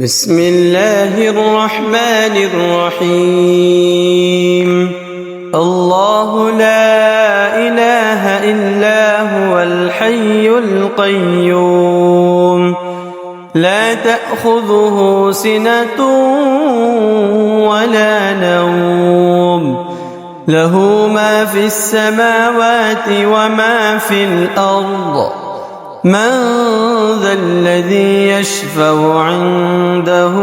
بسم الله الرحمن الرحيم. الله لا إله إلا هو الحي القيوم، لا تأخذه سنة ولا نوم، له ما في السماوات وما في الأرض. من ذا الذي يشفع عنده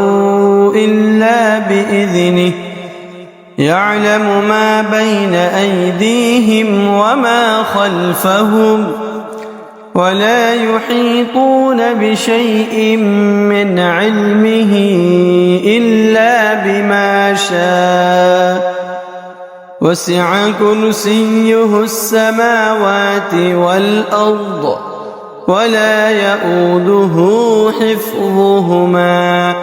إلا بإذنه، يعلم ما بين أيديهم وما خلفهم، ولا يحيطون بشيء من علمه إلا بما شاء. وسع كرسيه السماوات والأرض، ولا يؤوده حفظهما،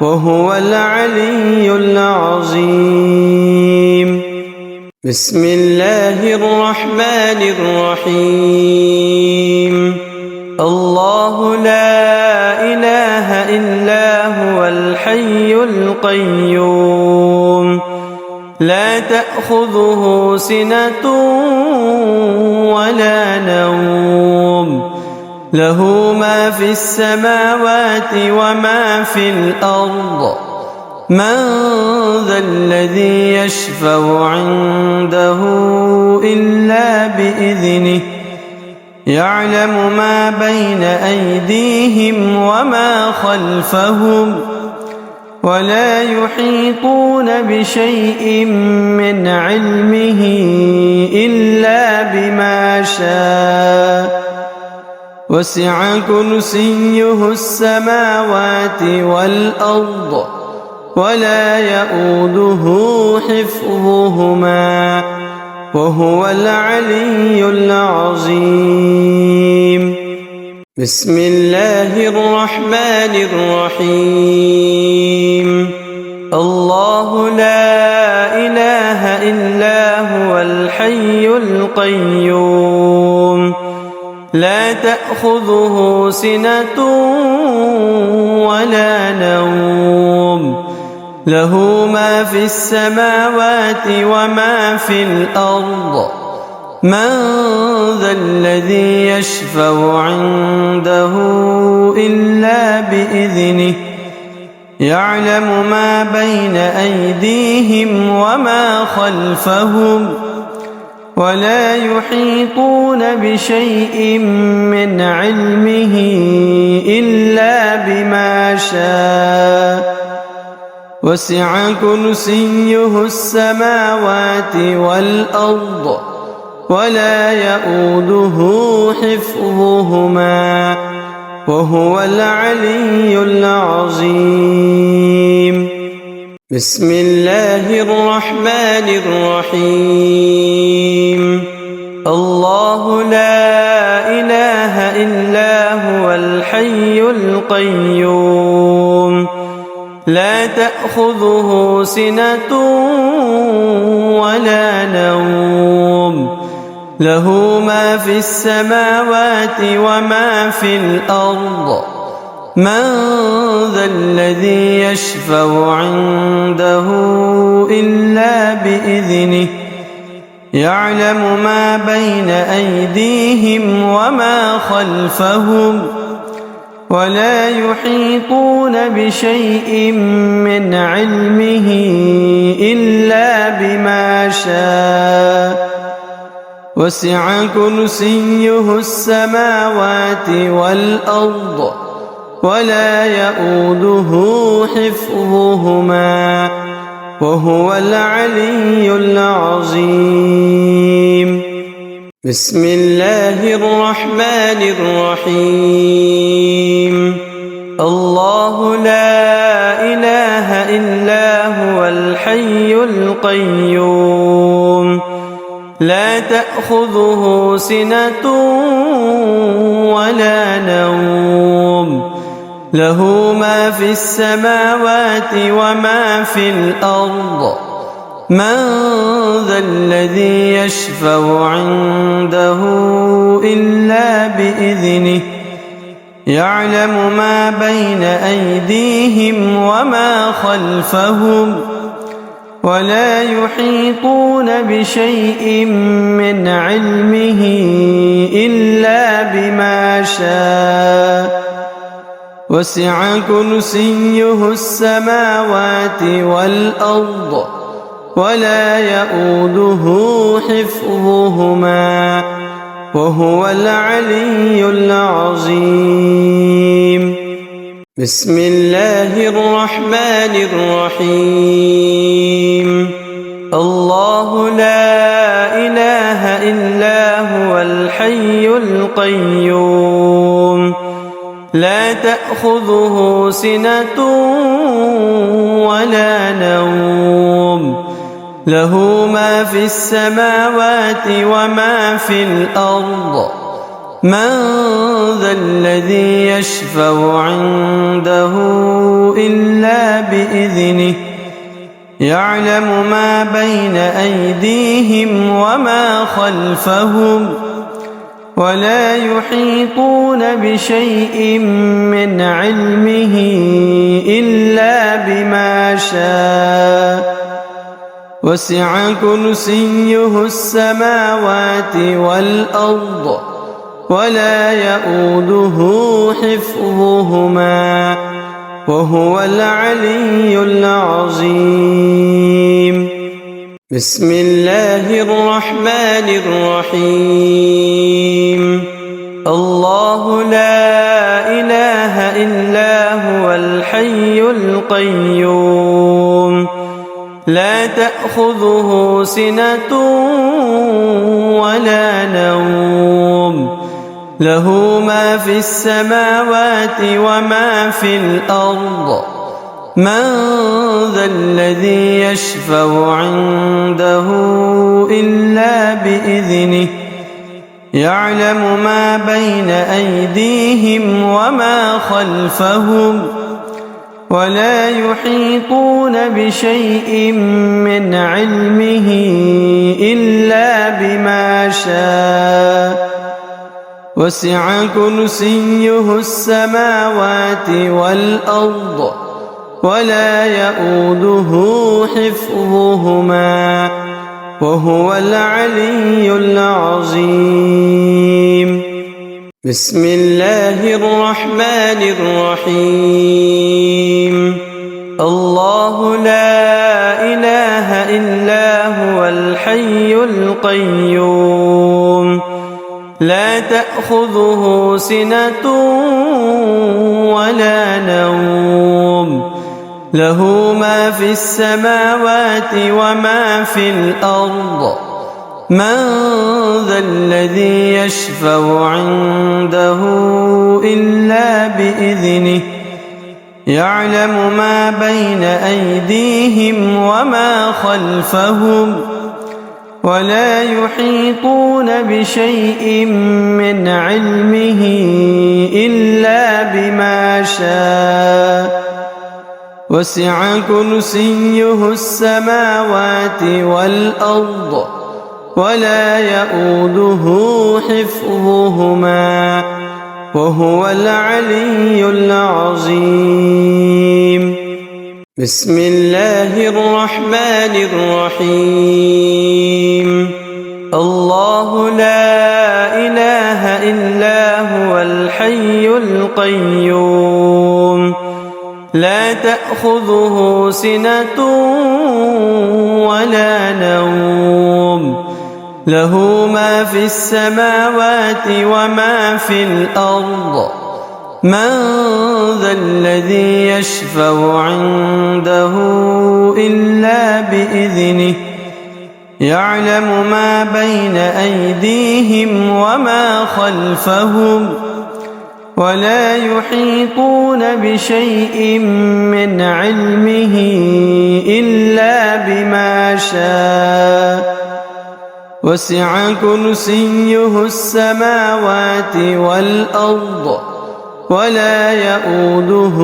وهو العلي العظيم. بسم الله الرحمن الرحيم. الله لا إله إلا هو الحي القيوم، لا تأخذه سنة ولا نوم، له ما في السماوات وما في الأرض. من ذا الذي يشفع عنده إلا بإذنه، يعلم ما بين أيديهم وما خلفهم، ولا يحيطون بشيء من علمه إلا بما شاء. وسع كرسيه السماوات والأرض، ولا يؤوده حفظهما، وهو العلي العظيم. بسم الله الرحمن الرحيم. الله لا إله إلا هو الحي القيوم، لا تأخذه سنة ولا نوم، له ما في السماوات وما في الأرض. من ذا الذي يشفع عنده إلا بإذنه، يعلم ما بين أيديهم وما خلفهم، ولا يحيطون بشيء من علمه إلا بما شاء. وسع كرسيه السماوات والأرض، ولا يؤوده حفظهما، وهو العلي العظيم. بسم الله الرحمن الرحيم. الله لا إله إلا هو الحي القيوم، لا تأخذه سنة ولا نوم، له ما في السماوات وما في الأرض. من ذا الذي يشفع عنده إلا بإذنه، يعلم ما بين أيديهم وما خلفهم، ولا يحيطون بشيء من علمه إلا بما شاء. وسع كرسيه السماوات والأرض، ولا يؤوده حفظهما، وهو العلي العظيم. بسم الله الرحمن الرحيم. الله لا إله إلا هو الحي القيوم، لا تأخذه سنة ولا نوم، له ما في السماوات وما في الأرض. من ذا الذي يشفع عنده إلا بإذنه، يعلم ما بين أيديهم وما خلفهم ولا يحيطون بشيء من علمه إلا بما شاء وسع كرسيه السماوات والأرض ولا يؤوده حفظهما وهو العلي العظيم. بسم الله الرحمن الرحيم. الله لا إله إلا هو الحي القيوم لا تأخذه سنة ولا نوم له ما في السماوات وما في الأرض من ذا الذي يشفع عنده إلا بإذنه يعلم ما بين أيديهم وما خلفهم ولا يحيطون بشيء من علمه إلا بما شاء وسع كرسيه السماوات والأرض ولا يؤوده حفظهما وهو العلي العظيم. بسم الله الرحمن الرحيم. الله لا إله إلا هو الحي القيوم لا تأخذه سنة ولا نوم له ما في السماوات وما في الأرض من ذا الذي يشفع عنده إلا بإذنه يعلم ما بين أيديهم وما خلفهم ولا يحيطون بشيء من علمه إلا بما شاء وسع كرسيه السماوات والأرض ولا يؤوده حفظهما وهو العلي العظيم. بسم الله الرحمن الرحيم. الله لا إله إلا هو الحي القيوم لا تأخذه سنة ولا نوم له ما في السماوات وما في الأرض من ذا الذي يشفع عنده إلا بإذنه يعلم ما بين أيديهم وما خلفهم ولا يحيطون بشيء من علمه إلا بما شاء وسع كرسيه السماوات والأرض ولا يؤوده حفظهما وهو العلي العظيم. بسم الله الرحمن الرحيم. الله لا إله إلا هو الحي القيوم لا تأخذه سنة ولا نوم له ما في السماوات وما في الأرض من ذا الذي يشفع عنده إلا بإذنه يعلم ما بين أيديهم وما خلفهم ولا يحيطون بشيء من علمه إلا بما شاء وسع كرسيه السماوات والأرض ولا يؤوده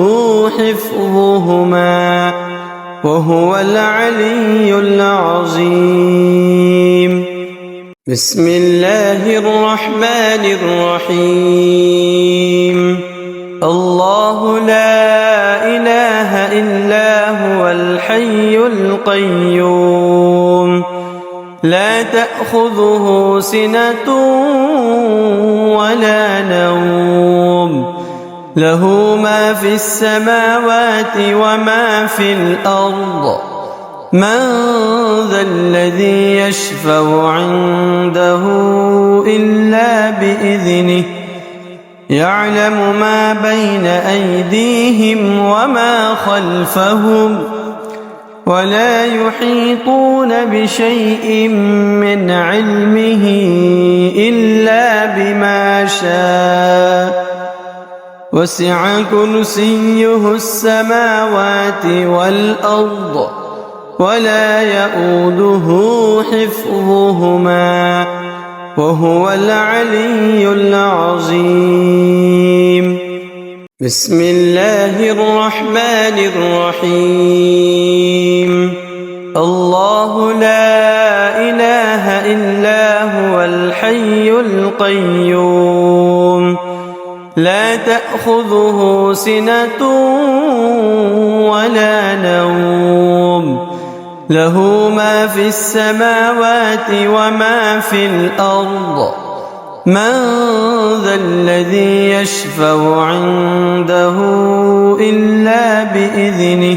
حفظهما وهو العلي العظيم. بسم الله الرحمن الرحيم. إلا هو الحي القيوم لا تأخذه سنة ولا نوم له ما في السماوات وما في الأرض من ذا الذي يشفع عنده إلا بإذنه يعلم ما بين أيديهم وما خلفهم ولا يحيطون بشيء من علمه إلا بما شاء وسع كرسيه السماوات والأرض ولا يؤوده حفظهما وهو العلي العظيم بسم الله الرحمن الرحيم الله لا إله إلا هو الحي القيوم لا تأخذه سنة ولا نوم له ما في السماوات وما في الأرض من ذا الذي يشفع عنده إلا بإذنه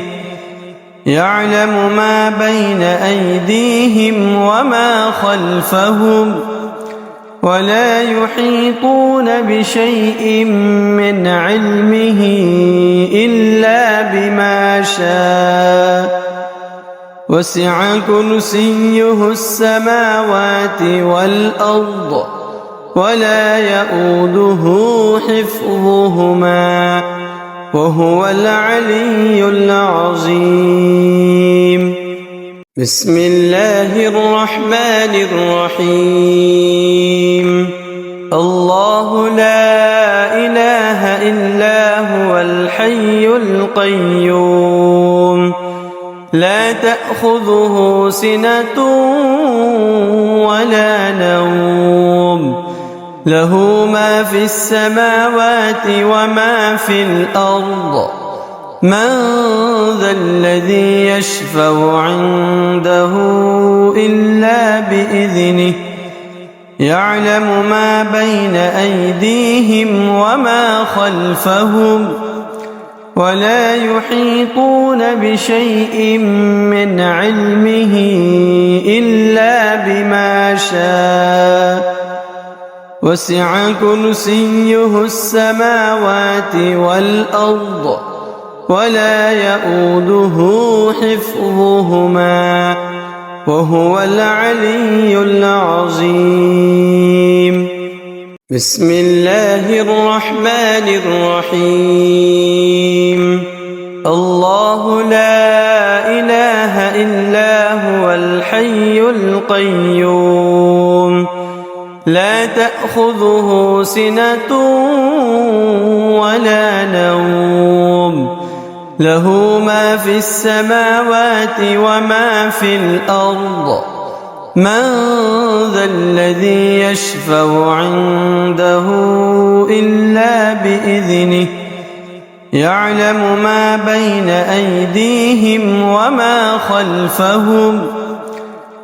يعلم ما بين أيديهم وما خلفهم ولا يحيطون بشيء من علمه إلا بما شاء وسع كرسيه السماوات والأرض ولا يؤوده حفظهما وهو العلي العظيم بسم الله الرحمن الرحيم الله لا إله إلا هو الحي القيوم لا تأخذه سنة ولا نوم له ما في السماوات وما في الأرض من ذا الذي يشفع عنده إلا بإذنه يعلم ما بين أيديهم وما خلفهم ولا يحيطون بشيء من علمه إلا بما شاء وسع كرسيه السماوات والأرض ولا يؤوده حفظهما وهو العلي العظيم بسم الله الرحمن الرحيم الله لا إله إلا هو الحي القيوم لا تأخذه سنة ولا نوم له ما في السماوات وما في الأرض من ذا الذي يشفع عنده إلا بإذنه يعلم ما بين أيديهم وما خلفهم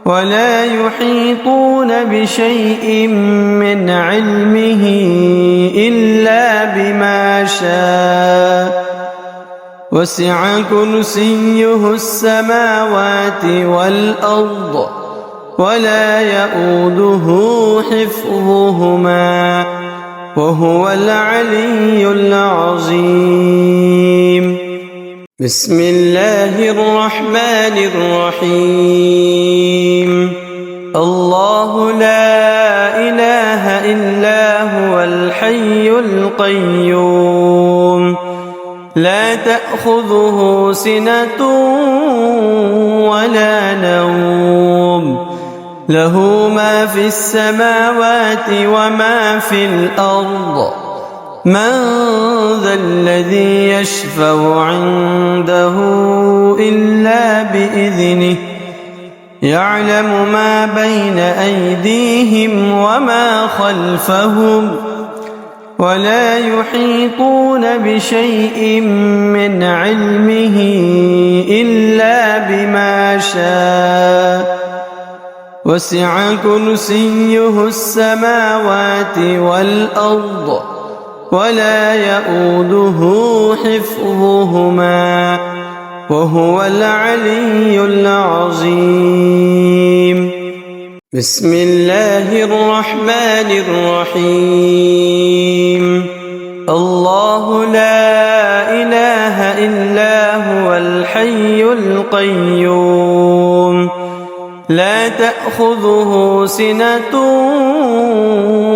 ولا يحيطون بشيء من علمه إلا بما شاء وسع كرسيه السماوات والأرض ولا يؤوده حفظهما وهو العلي العظيم بسم الله الرحمن الرحيم الله لا إله إلا هو الحي القيوم لا تأخذه سنة ولا نوم له ما في السماوات وما في الأرض من ذا الذي يشفع عنده إلا بإذنه يعلم ما بين أيديهم وما خلفهم ولا يحيطون بشيء من علمه إلا بما شاء وسع كرسيه السماوات والأرض ولا يؤوده حفظهما وهو العلي العظيم. بسم الله الرحمن الرحيم. الله لا إله إلا هو الحي القيوم لا تأخذه سنة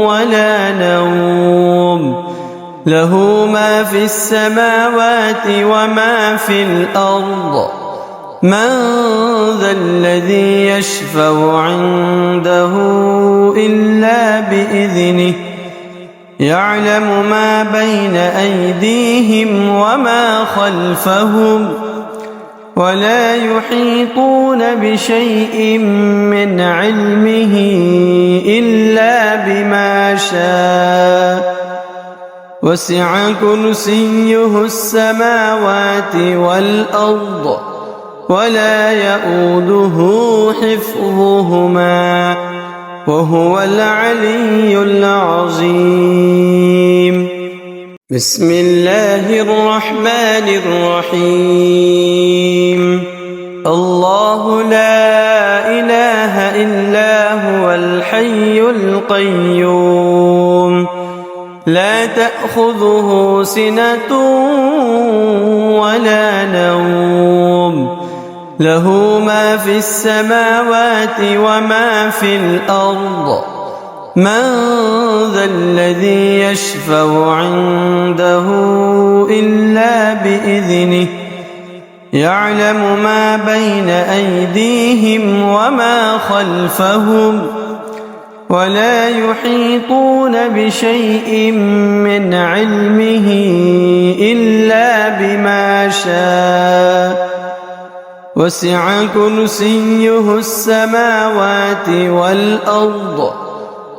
ولا نوم له ما في السماوات وما في الأرض من ذا الذي يشفع عنده إلا بإذنه يعلم ما بين أيديهم وما خلفهم ولا يحيطون بشيء من علمه إلا بما شاء وسع كرسيه السماوات والأرض ولا يؤوده حفظهما وهو العلي العظيم. بسم الله الرحمن الرحيم. الله لا إله إلا هو الحي القيوم لا تأخذه سنة ولا نوم له ما في السماوات وما في الأرض من ذا الذي يشفع عنده إلا بإذنه يعلم ما بين أيديهم وما خلفهم ولا يحيطون بشيء من علمه إلا بما شاء وسع كرسيه السماوات والأرض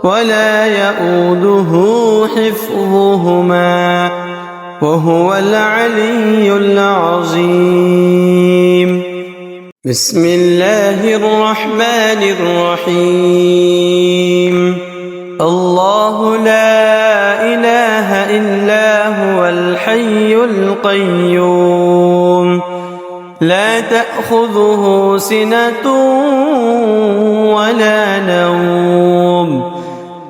ولا يؤوده حفظهما وهو العلي العظيم. بسم الله الرحمن الرحيم. الله لا إله إلا هو الحي القيوم لا تأخذه سنة ولا نوم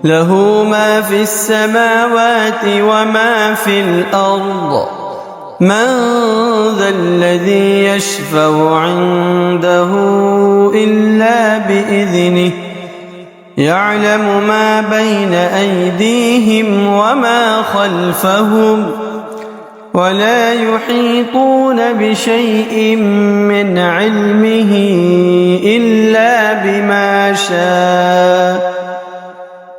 له ما في السماوات وما في الأرض من ذا الذي يشفع عنده إلا بإذنه يعلم ما بين أيديهم وما خلفهم ولا يحيطون بشيء من علمه إلا بما شاء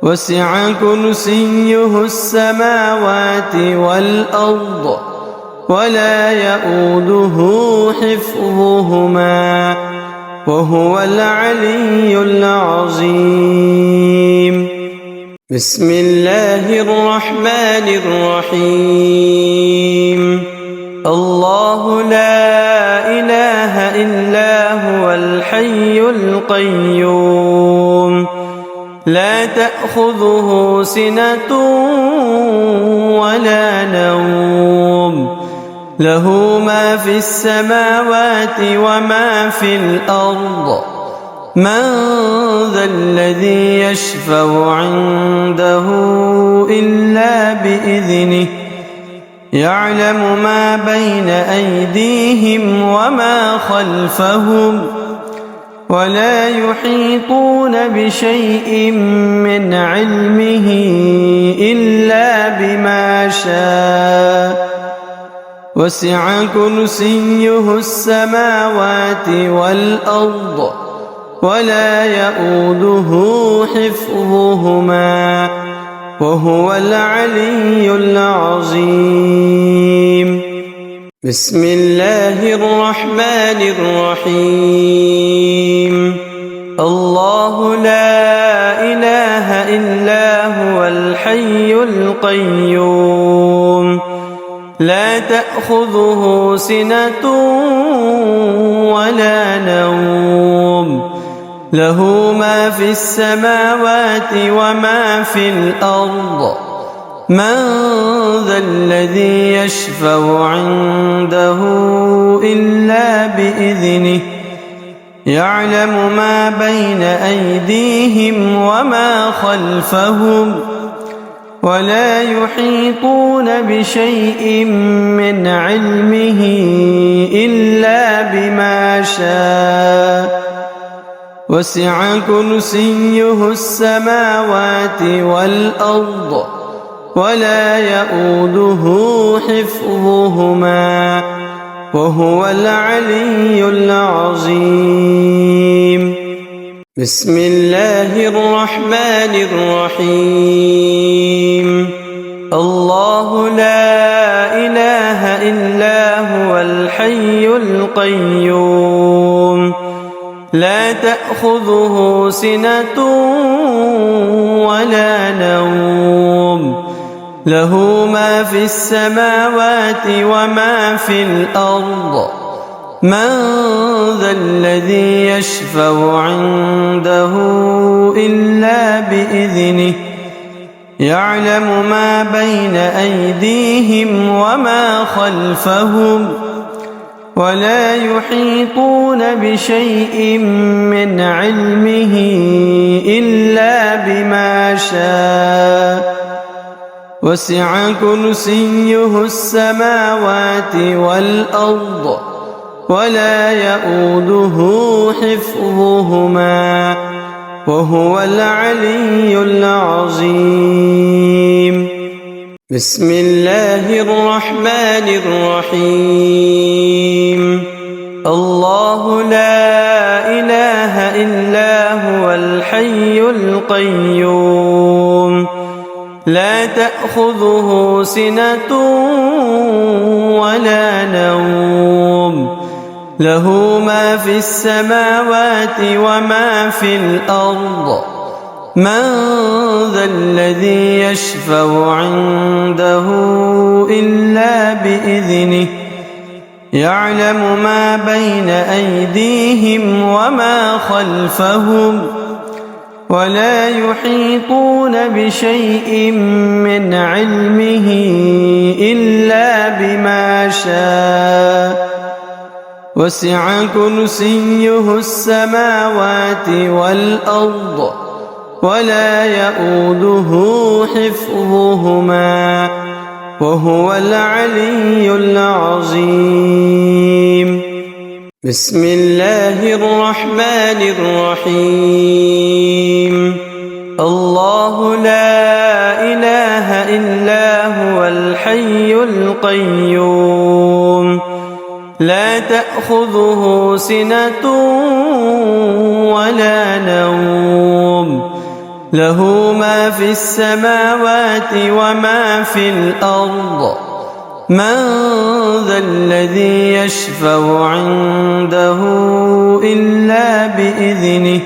وسع كرسيه السماوات والأرض ولا يؤوده حفظهما وهو العلي العظيم. بسم الله الرحمن الرحيم. الله لا إله إلا هو الحي القيوم لا تأخذه سنة ولا نوم له ما في السماوات وما في الأرض من ذا الذي يشفع عنده إلا بإذنه يعلم ما بين أيديهم وما خلفهم ولا يحيطون بشيء من علمه إلا بما شاء وسع كرسيه السماوات والأرض ولا يؤوده حفظهما وهو العلي العظيم. بسم الله الرحمن الرحيم. الله لا إله إلا هو الحي القيوم القيوم لا تأخذه سنة ولا نوم له ما في السماوات وما في الأرض من ذا الذي يشفع عنده إلا بإذنه يعلم ما بين أيديهم وما خلفهم ولا يحيطون بشيء من علمه إلا بما شاء وسع كرسيه السماوات والأرض ولا يؤوده حفظهما وهو العلي العظيم بسم الله الرحمن الرحيم الله لا إله إلا هو الحي القيوم لا تأخذه سنة ولا نوم له ما في السماوات وما في الأرض من ذا الذي يشفع عنده إلا بإذنه يعلم ما بين أيديهم وما خلفهم ولا يحيطون بشيء من علمه إلا بما شاء وسع كرسيه السماوات والأرض ولا يؤوده حفظهما وهو العلي العظيم بسم الله الرحمن الرحيم الله لا إله إلا هو الحي القيوم لا تأخذه سنة ولا نوم له ما في السماوات وما في الأرض من ذا الذي يشفع عنده إلا بإذنه يعلم ما بين أيديهم وما خلفهم ولا يحيطون بشيء من علمه إلا بما شاء وسع كرسيه السماوات والأرض ولا يؤوده حفظهما وهو العلي العظيم بسم الله الرحمن الرحيم الله لا إله إلا هو الحي القيوم لا تأخذه سنة ولا نوم له ما في السماوات وما في الأرض من ذا الذي يشفع عنده إلا بإذنه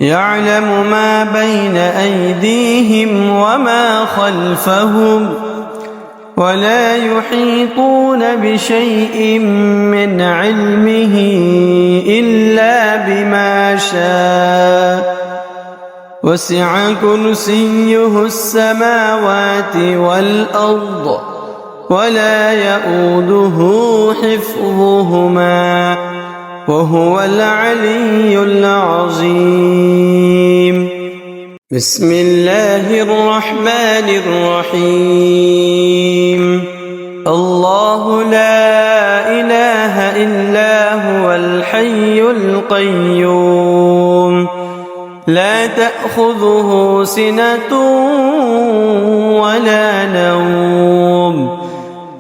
يعلم ما بين أيديهم وما خلفهم ولا يحيطون بشيء من علمه إلا بما شاء وسع كرسيه السماوات والأرض ولا يؤوده حفظهما وهو العلي العظيم بسم الله الرحمن الرحيم الله لا إله إلا هو الحي القيوم لا تأخذه سنة ولا نوم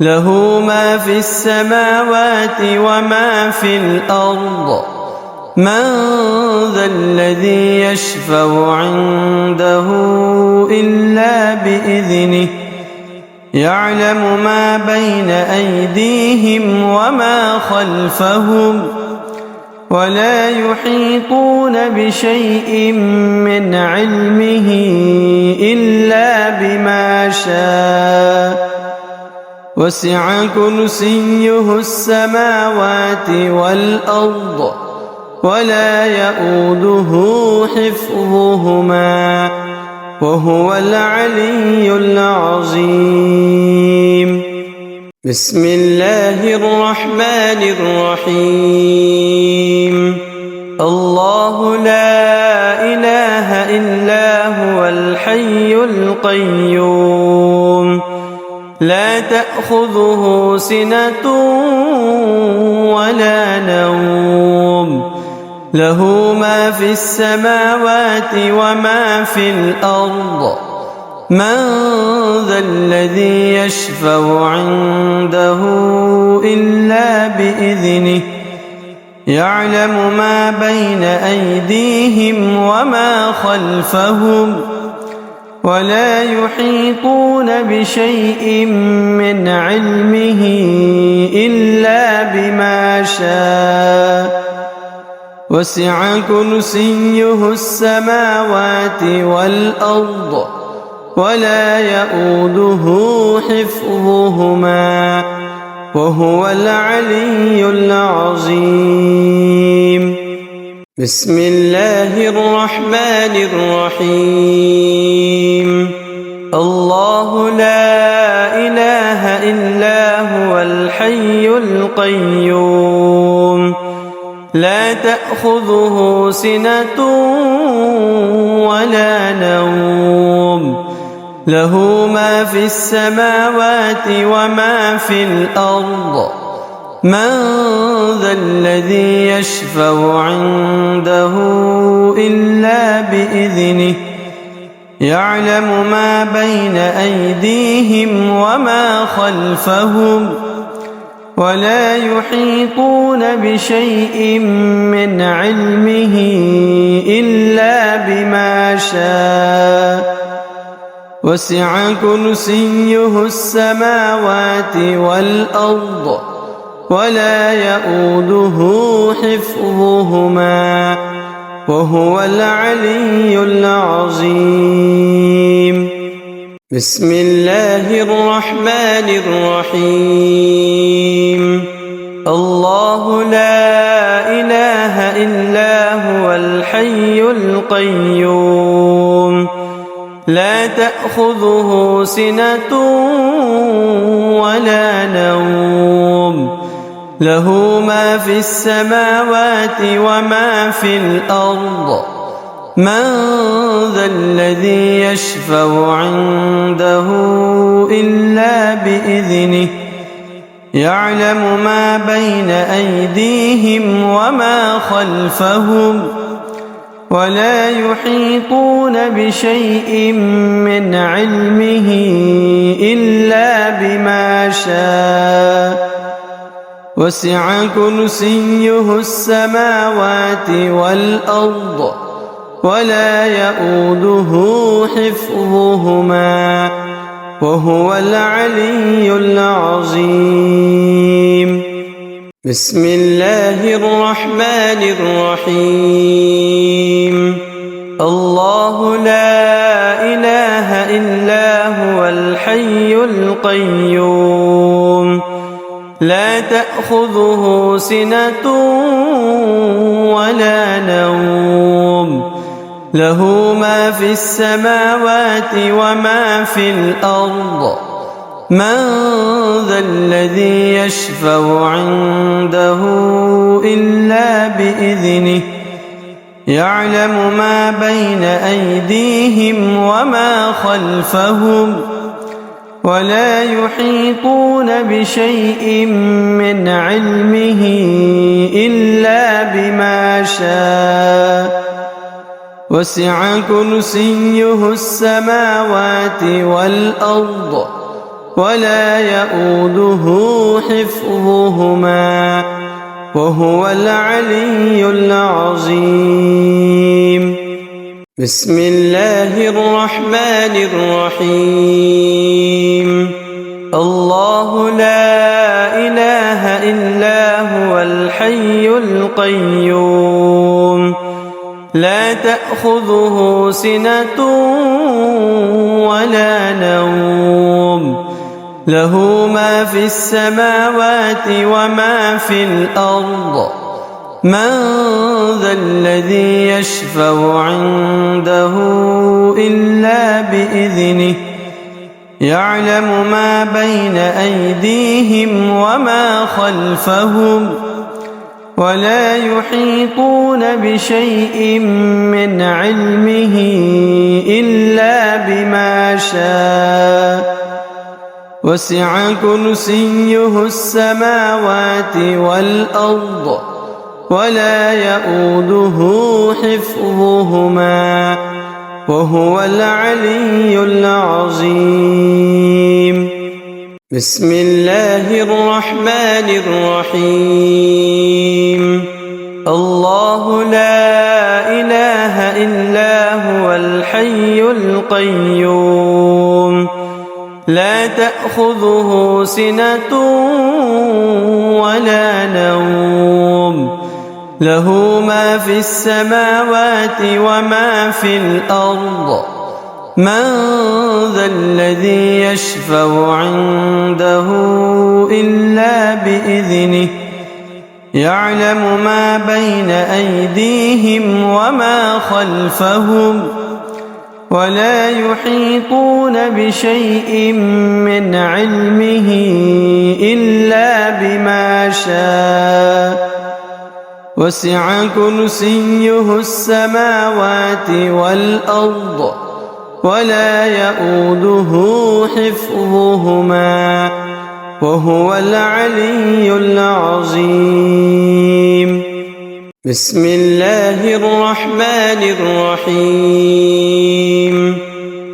له ما في السماوات وما في الأرض من ذا الذي يشفع عنده إلا بإذنه يعلم ما بين أيديهم وما خلفهم ولا يحيطون بشيء من علمه إلا بما شاء وسع كرسيه السماوات والأرض ولا يؤوده حفظهما وهو العلي العظيم. بسم الله الرحمن الرحيم. الله لا إله إلا هو الحي القيوم لا تأخذه سنة ولا نوم له ما في السماوات وما في الأرض من ذا الذي يشفع عنده إلا بإذنه يعلم ما بين أيديهم وما خلفهم ولا يحيطون بشيء من علمه إلا بما شاء وسع كرسيه السماوات والأرض ولا يؤوده حفظهما وهو العلي العظيم. بسم الله الرحمن الرحيم. الله لا إله إلا هو الحي القيوم لا تأخذه سنة ولا نوم له ما في السماوات وما في الأرض من ذا الذي يشفع عنده إلا بإذنه يعلم ما بين أيديهم وما خلفهم ولا يحيطون بشيء من علمه إلا بما شاء وسع كرسيه السماوات والأرض ولا يؤوده حفظهما وهو العلي العظيم. بسم الله الرحمن الرحيم. الله لا إله إلا هو الحي القيوم لا تأخذه سنة ولا نوم له ما في السماوات وما في الأرض من ذا الذي يشفع عنده إلا بإذنه يعلم ما بين أيديهم وما خلفهم ولا يحيطون بشيء من علمه إلا بما شاء وسع كرسيه السماوات والأرض ولا يؤوده حفظهما وهو العلي العظيم. بسم الله الرحمن الرحيم. الله لا إله إلا هو الحي القيوم لا تأخذه سنة ولا نوم له ما في السماوات وما في الأرض من ذا الذي يشفع عنده إلا بإذنه يعلم ما بين أيديهم وما خلفهم ولا يحيطون بشيء من علمه إلا بما شاء وسع كرسيه السماوات والأرض ولا يؤوده حفظهما وهو العلي العظيم. بسم الله الرحمن الرحيم. الله لا إله إلا هو الحي القيوم لا تأخذه سنة ولا نوم له ما في السماوات وما في الأرض من ذا الذي يشفع عنده إلا بإذنه يعلم ما بين أيديهم وما خلفهم ولا يحيطون بشيء من علمه إلا بما شاء وسع كرسيه السماوات والأرض ولا يؤوده حفظهما وهو العلي العظيم بسم الله الرحمن الرحيم الله لا إله إلا هو الحي القيوم لا تأخذه سنة ولا نوم له ما في السماوات وما في الأرض من ذا الذي يشفع عنده إلا بإذنه يعلم ما بين أيديهم وما خلفهم ولا يحيطون بشيء من علمه إلا بما شاء وسع كرسيه السماوات والأرض ولا يؤوده حفظهما وهو العلي العظيم بسم الله الرحمن الرحيم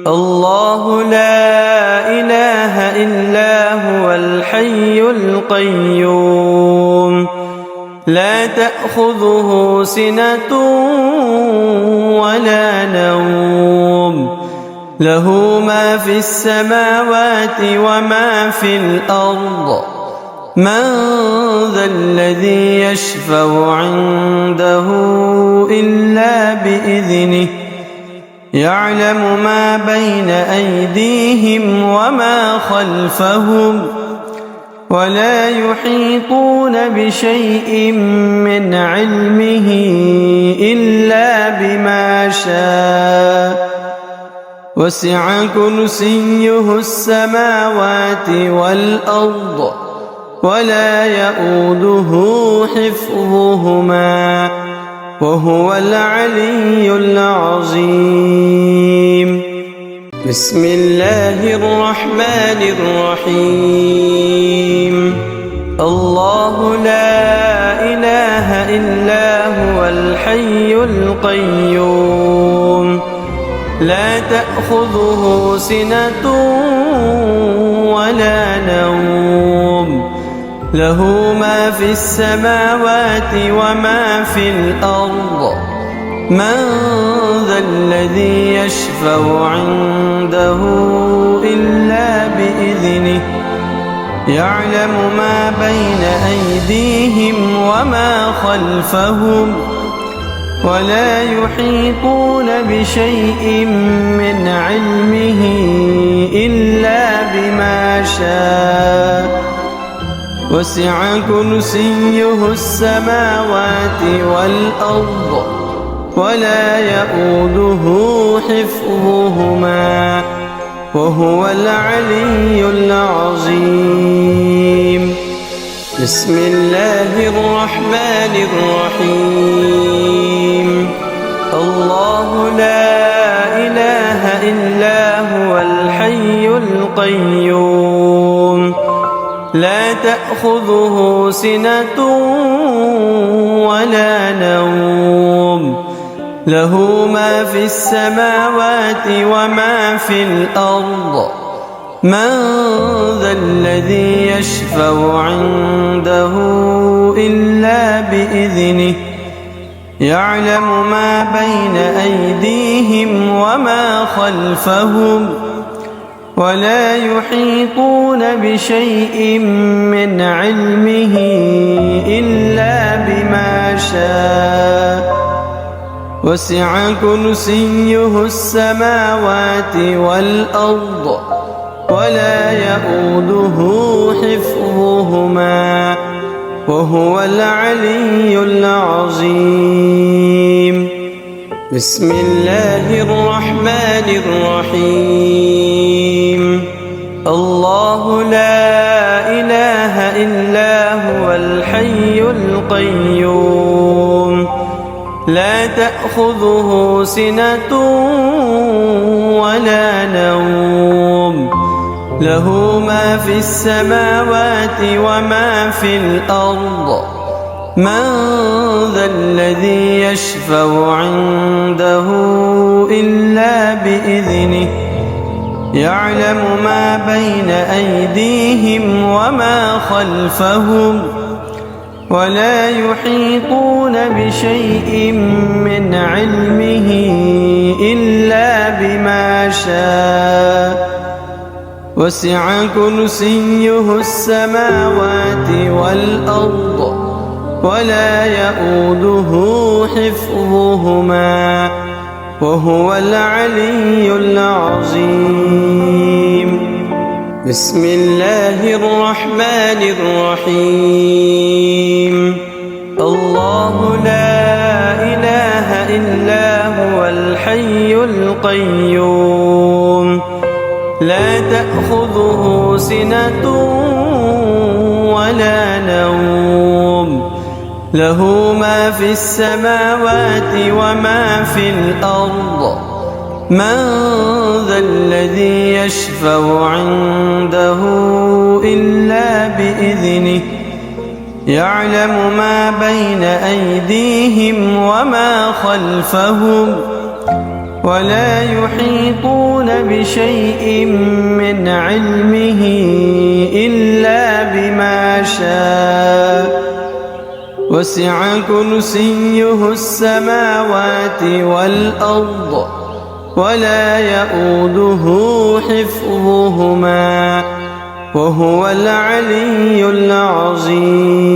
الله لا إله إلا هو الحي القيوم لا تأخذه سنة ولا نوم له ما في السماوات وما في الأرض من ذا الذي يشفع عنده إلا بإذنه يعلم ما بين أيديهم وما خلفهم ولا يحيطون بشيء من علمه إلا بما شاء وسع كرسيه السماوات والأرض ولا يؤوده حفظهما وهو العلي العظيم بسم الله الرحمن الرحيم الله لا إله إلا هو الحي القيوم لا تأخذه سنة ولا نوم له ما في السماوات وما في الأرض من ذا الذي يشفع عنده إلا بإذنه يعلم ما بين أيديهم وما خلفهم ولا يحيطون بشيء من علمه إلا بما شاء وسع كرسيه السماوات والأرض ولا يؤوده حفظهما وهو العلي العظيم بسم الله الرحمن الرحيم الله لا إله إلا هو الحي القيوم لا تأخذه سنة ولا نوم له ما في السماوات وما في الأرض من ذا الذي يشفع عنده إلا بإذنه يعلم ما بين أيديهم وما خلفهم ولا يحيطون بشيء من علمه إلا بما شاء وسع كرسيه السماوات والأرض ولا يئوده حفظهما وهو العلي العظيم. بسم الله الرحمن الرحيم. الله لا إله إلا هو الحي القيوم لا تأخذه سنة ولا نوم له ما في السماوات وما في الأرض من ذا الذي يشفع عنده إلا بإذنه يعلم ما بين أيديهم وما خلفهم ولا يحيطون بشيء من علمه إلا بما شاء وسع كرسيه السماوات والأرض ولا يئوده حفظهما وهو العلي العظيم. بسم الله الرحمن الرحيم. الله لا إله إلا هو الحي القيوم لا تأخذه سنة ولا نوم له ما في السماوات وما في الأرض من ذا الذي يشفع عنده إلا بإذنه يعلم ما بين أيديهم وما خلفهم ولا يحيطون بشيء من علمه إلا بما شاء وسع كرسيه السماوات والأرض ولا يئوده حفظهما وهو العلي العظيم.